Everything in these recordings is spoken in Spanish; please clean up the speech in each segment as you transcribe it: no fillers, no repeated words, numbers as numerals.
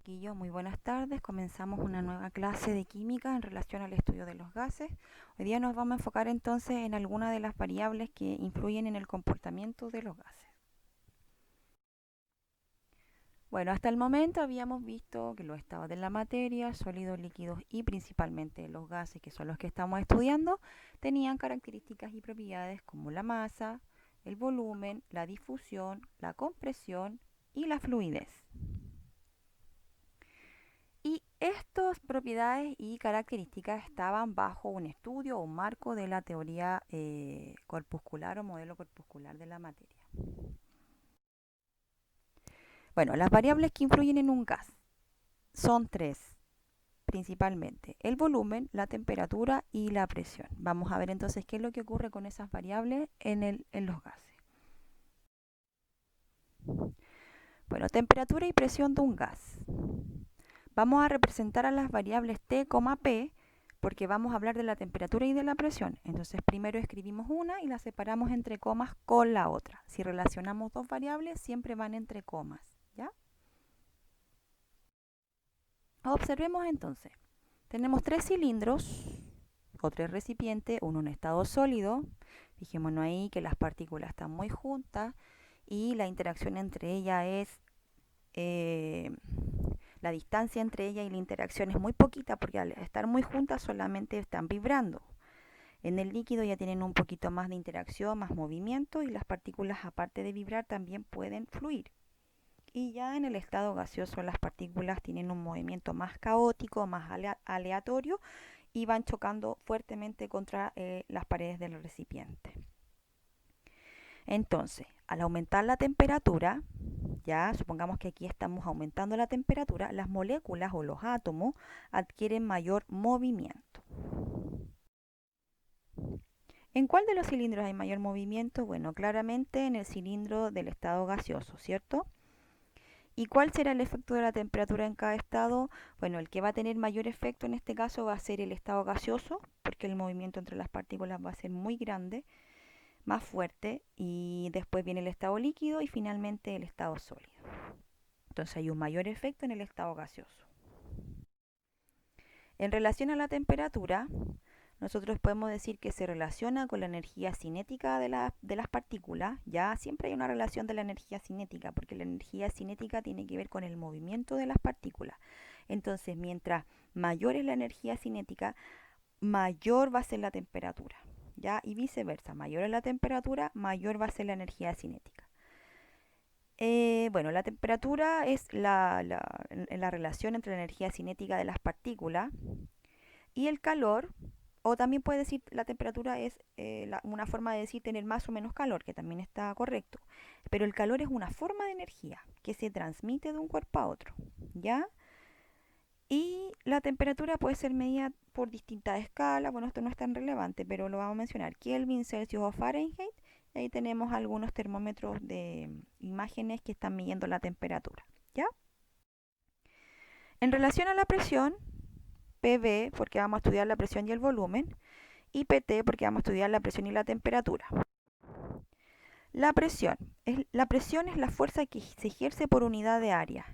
Chiquillos, muy buenas tardes. Comenzamos una nueva clase de química en relación al estudio de los gases. Hoy día nos vamos a enfocar entonces en algunas de las variables que influyen en el comportamiento de los gases. Bueno, hasta el momento habíamos visto que los estados de la materia, sólidos, líquidos y principalmente los gases, que son los que estamos estudiando, tenían características y propiedades como la masa, el volumen, la difusión, la compresión y la fluidez. Y estas propiedades y características estaban bajo un estudio o un marco de la teoría corpuscular o modelo corpuscular de la materia. Bueno, las variables que influyen en un gas son tres, principalmente: el volumen, la temperatura y la presión. Vamos a ver entonces qué es lo que ocurre con esas variables en los gases. Bueno, temperatura y presión de un gas. Vamos a representar a las variables T, P, porque vamos a hablar de la temperatura y de la presión. Entonces primero escribimos una y la separamos entre comas con la otra. Si relacionamos dos variables, siempre van entre comas, ¿ya? Observemos entonces. Tenemos tres cilindros o tres recipientes, uno en estado sólido. Fijémonos ahí que las partículas están muy juntas y la interacción entre ellas es la distancia entre ella y la interacción es muy poquita, porque al estar muy juntas solamente están vibrando. En el líquido ya tienen un poquito más de interacción, más movimiento, y las partículas, aparte de vibrar, también pueden fluir. Y ya en el estado gaseoso las partículas tienen un movimiento más caótico, más aleatorio, y van chocando fuertemente contra las paredes del recipiente. Entonces, al aumentar la temperatura, ya supongamos que aquí estamos aumentando la temperatura, las moléculas o los átomos adquieren mayor movimiento. ¿En cuál de los cilindros hay mayor movimiento? Bueno, claramente en el cilindro del estado gaseoso, ¿cierto? ¿Y cuál será el efecto de la temperatura en cada estado? Bueno, el que va a tener mayor efecto en este caso va a ser el estado gaseoso, porque el movimiento entre las partículas va a ser muy grande, más fuerte, y después viene el estado líquido y finalmente el estado sólido. Entonces hay un mayor efecto en el estado gaseoso. En relación a la temperatura, nosotros podemos decir que se relaciona con la energía cinética de las partículas. Ya siempre hay una relación de la energía cinética, porque la energía cinética tiene que ver con el movimiento de las partículas. Entonces, mientras mayor es la energía cinética, mayor va a ser la temperatura. ¿Ya? Y viceversa, mayor es la temperatura, mayor va a ser la energía cinética. Bueno, la temperatura es la relación entre la energía cinética de las partículas y el calor, o también puede decir la temperatura es una forma de decir tener más o menos calor, que también está correcto. Pero el calor es una forma de energía que se transmite de un cuerpo a otro, ¿ya? Y la temperatura puede ser medida por distintas escalas. Bueno, esto no es tan relevante, pero lo vamos a mencionar: Kelvin, Celsius o Fahrenheit. Ahí tenemos algunos termómetros de imágenes que están midiendo la temperatura, ¿ya? En relación a la presión, PV, porque vamos a estudiar la presión y el volumen, y PT, porque vamos a estudiar la presión y la temperatura. La presión es la fuerza que se ejerce por unidad de área.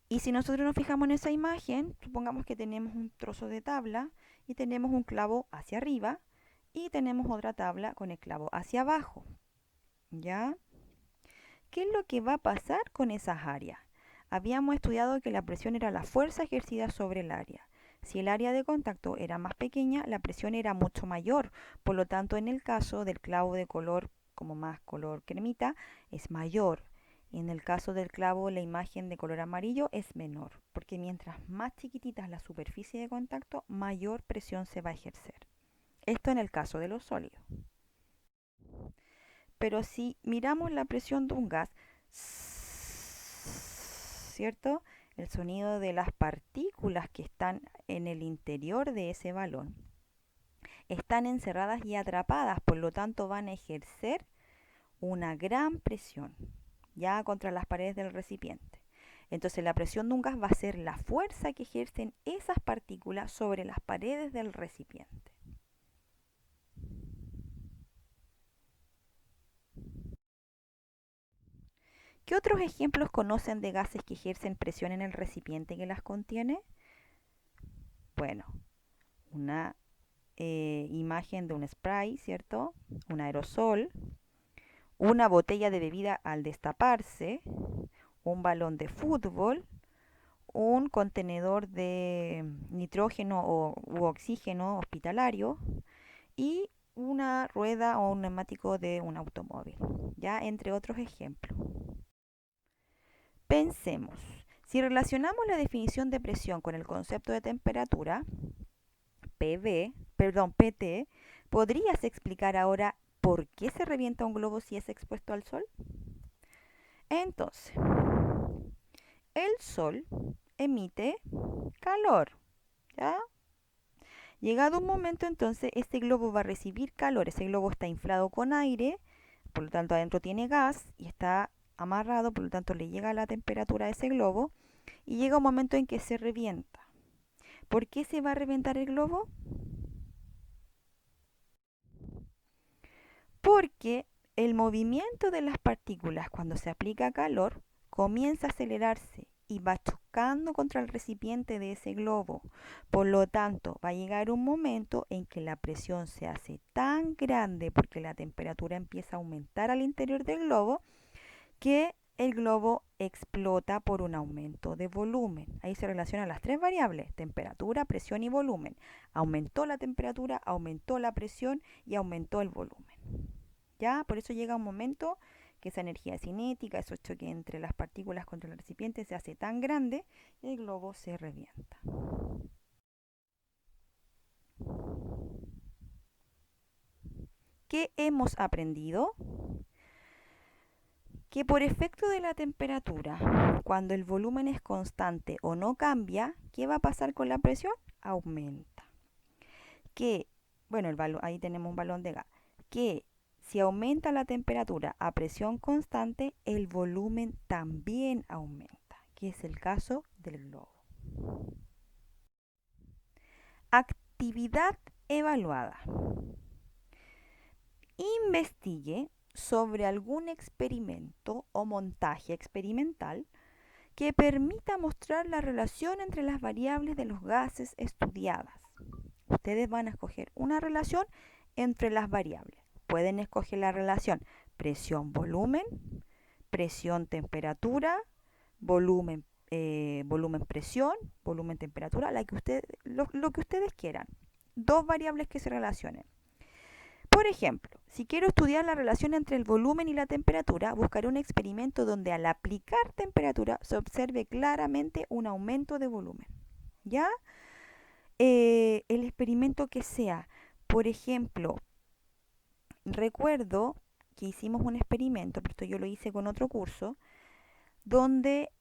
Y si nosotros nos fijamos en esa imagen, supongamos que tenemos un trozo de tabla y tenemos un clavo hacia arriba y tenemos otra tabla con el clavo hacia abajo, ¿ya? ¿Qué es lo que va a pasar con esas áreas? Habíamos estudiado que la presión era la fuerza ejercida sobre el área. Si el área de contacto era más pequeña, la presión era mucho mayor. Por lo tanto, en el caso del clavo de color como más color cremita, es mayor. En el caso del clavo, la imagen de color amarillo es menor, porque mientras más chiquitita es la superficie de contacto, mayor presión se va a ejercer. Esto en el caso de los sólidos. Pero si miramos la presión de un gas, ¿cierto? El sonido de las partículas que están en el interior de ese balón están encerradas y atrapadas, por lo tanto van a ejercer una gran presión ya contra las paredes del recipiente. Entonces la presión de un gas va a ser la fuerza que ejercen esas partículas sobre las paredes del recipiente. ¿Qué otros ejemplos conocen de gases que ejercen presión en el recipiente que las contiene? Bueno, una imagen de un spray, ¿cierto? Un aerosol, una botella de bebida al destaparse, un balón de fútbol, un contenedor de nitrógeno u oxígeno hospitalario y una rueda o un neumático de un automóvil, ya entre otros ejemplos. Pensemos, si relacionamos la definición de presión con el concepto de temperatura, PT, ¿podrías explicar ahora por qué se revienta un globo si es expuesto al sol? Entonces, el sol emite calor, ¿ya? Llegado un momento, entonces, este globo va a recibir calor. Ese globo está inflado con aire, por lo tanto adentro tiene gas y está amarrado, por lo tanto le llega la temperatura a ese globo y llega un momento en que se revienta. ¿Por qué se va a reventar el globo? Porque el movimiento de las partículas cuando se aplica calor comienza a acelerarse y va chocando contra el recipiente de ese globo. Por lo tanto, va a llegar un momento en que la presión se hace tan grande porque la temperatura empieza a aumentar al interior del globo que el globo explota por un aumento de volumen. Ahí se relacionan las tres variables, temperatura, presión y volumen. Aumentó la temperatura, aumentó la presión y aumentó el volumen. ¿Ya? Por eso llega un momento que esa energía cinética, esos choques entre las partículas contra el recipiente se hace tan grande y el globo se revienta. ¿Qué hemos aprendido? Que por efecto de la temperatura, cuando el volumen es constante o no cambia, ¿qué va a pasar con la presión? Aumenta. Que, bueno, ahí tenemos un balón de gas. Que si aumenta la temperatura a presión constante, el volumen también aumenta, que es el caso del globo. Actividad evaluada. Investigue sobre algún experimento o montaje experimental que permita mostrar la relación entre las variables de los gases estudiadas. Ustedes van a escoger una relación entre las variables. Pueden escoger la relación presión-volumen, presión-temperatura, volumen-presión, volumen-temperatura, lo que ustedes quieran. Dos variables que se relacionen. Por ejemplo, si quiero estudiar la relación entre el volumen y la temperatura, buscaré un experimento donde al aplicar temperatura se observe claramente un aumento de volumen. ¿Ya? El experimento que sea, por ejemplo, recuerdo que hicimos un experimento, pero esto yo lo hice con otro curso, donde,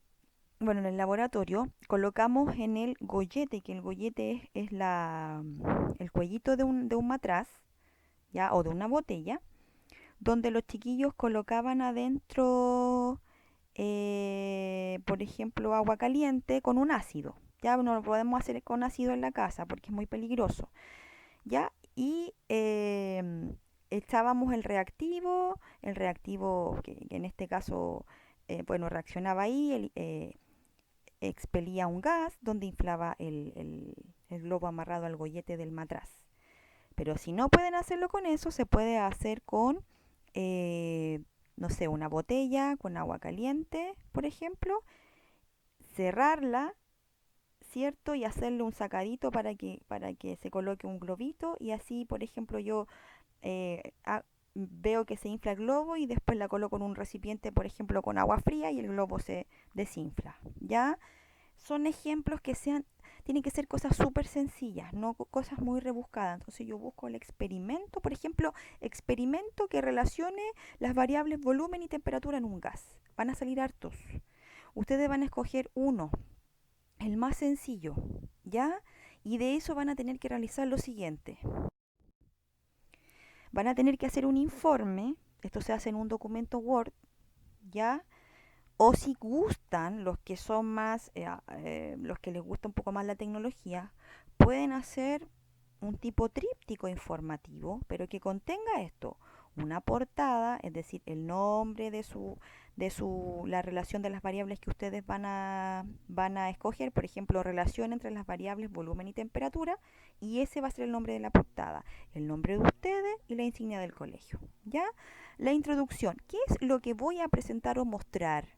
bueno, en el laboratorio colocamos en el gollete, que el gollete es el cuellito de un matraz, ¿ya? O de una botella, donde los chiquillos colocaban adentro, por ejemplo, agua caliente con un ácido. Ya no lo podemos hacer con ácido en la casa porque es muy peligroso. ¿Ya? Y echábamos el reactivo que en este caso, bueno, reaccionaba ahí, expelía un gas donde inflaba el globo amarrado al gollete del matraz. Pero si no pueden hacerlo con eso, se puede hacer con, eh, no sé, una botella con agua caliente, por ejemplo, cerrarla, ¿cierto? Y hacerle un sacadito para que se coloque un globito y así, por ejemplo, yo eh, a- veo que se infla el globo y después la coloco en un recipiente, por ejemplo, con agua fría y el globo se desinfla, ¿ya? Son ejemplos que tienen que ser cosas súper sencillas, no cosas muy rebuscadas. Entonces yo busco el experimento, por ejemplo, experimento que relacione las variables volumen y temperatura en un gas. Van a salir hartos. Ustedes van a escoger uno, el más sencillo, ¿ya? Y de eso van a tener que realizar lo siguiente. Van a tener que hacer un informe, esto se hace en un documento Word, ¿ya? O si gustan, los que son más, los que les gusta un poco más la tecnología, pueden hacer un tipo tríptico informativo, pero que contenga esto, una portada, es decir, el nombre la relación de las variables que ustedes van a escoger, por ejemplo, relación entre las variables volumen y temperatura, y ese va a ser el nombre de la portada, el nombre de ustedes y la insignia del colegio, ¿ya? La introducción, ¿qué es lo que voy a presentar o mostrar?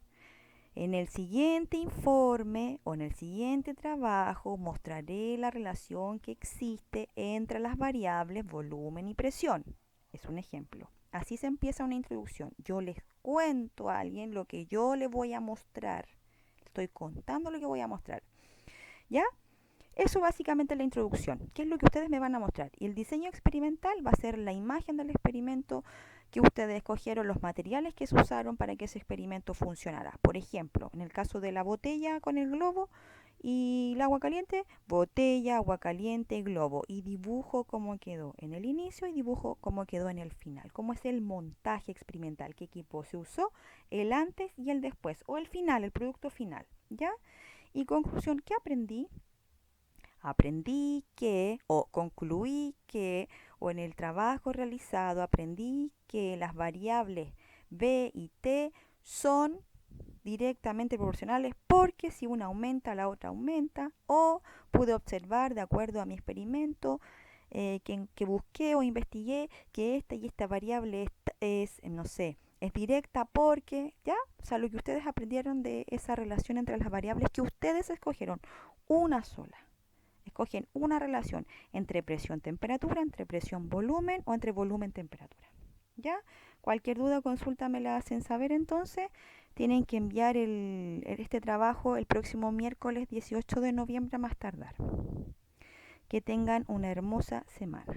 En el siguiente informe o en el siguiente trabajo mostraré la relación que existe entre las variables volumen y presión. Es un ejemplo. Así se empieza una introducción. Yo les cuento a alguien lo que yo le voy a mostrar. Estoy contando lo que voy a mostrar. ¿Ya? Eso básicamente es la introducción, qué es lo que ustedes me van a mostrar. Y el diseño experimental va a ser la imagen del experimento que ustedes escogieron, los materiales que se usaron para que ese experimento funcionara. Por ejemplo, en el caso de la botella con el globo y el agua caliente, botella, agua caliente, globo. Y dibujo cómo quedó en el inicio y dibujo cómo quedó en el final. Cómo es el montaje experimental, qué equipo se usó, el antes y el después, o el final, el producto final. ¿Ya? Y conclusión, ¿qué aprendí? Aprendí que, o concluí que, o en el trabajo realizado aprendí que las variables b y t son directamente proporcionales porque si una aumenta, la otra aumenta, o pude observar de acuerdo a mi experimento que busqué o investigué que esta y esta variable no sé, es directa porque, ¿ya? O sea, lo que ustedes aprendieron de esa relación entre las variables que ustedes escogieron, una sola. Escogen una relación entre presión-temperatura, entre presión-volumen o entre volumen-temperatura. ¿Ya? Cualquier duda o consulta me la hacen saber entonces. Tienen que enviar este trabajo el próximo miércoles 18 de noviembre a más tardar. Que tengan una hermosa semana.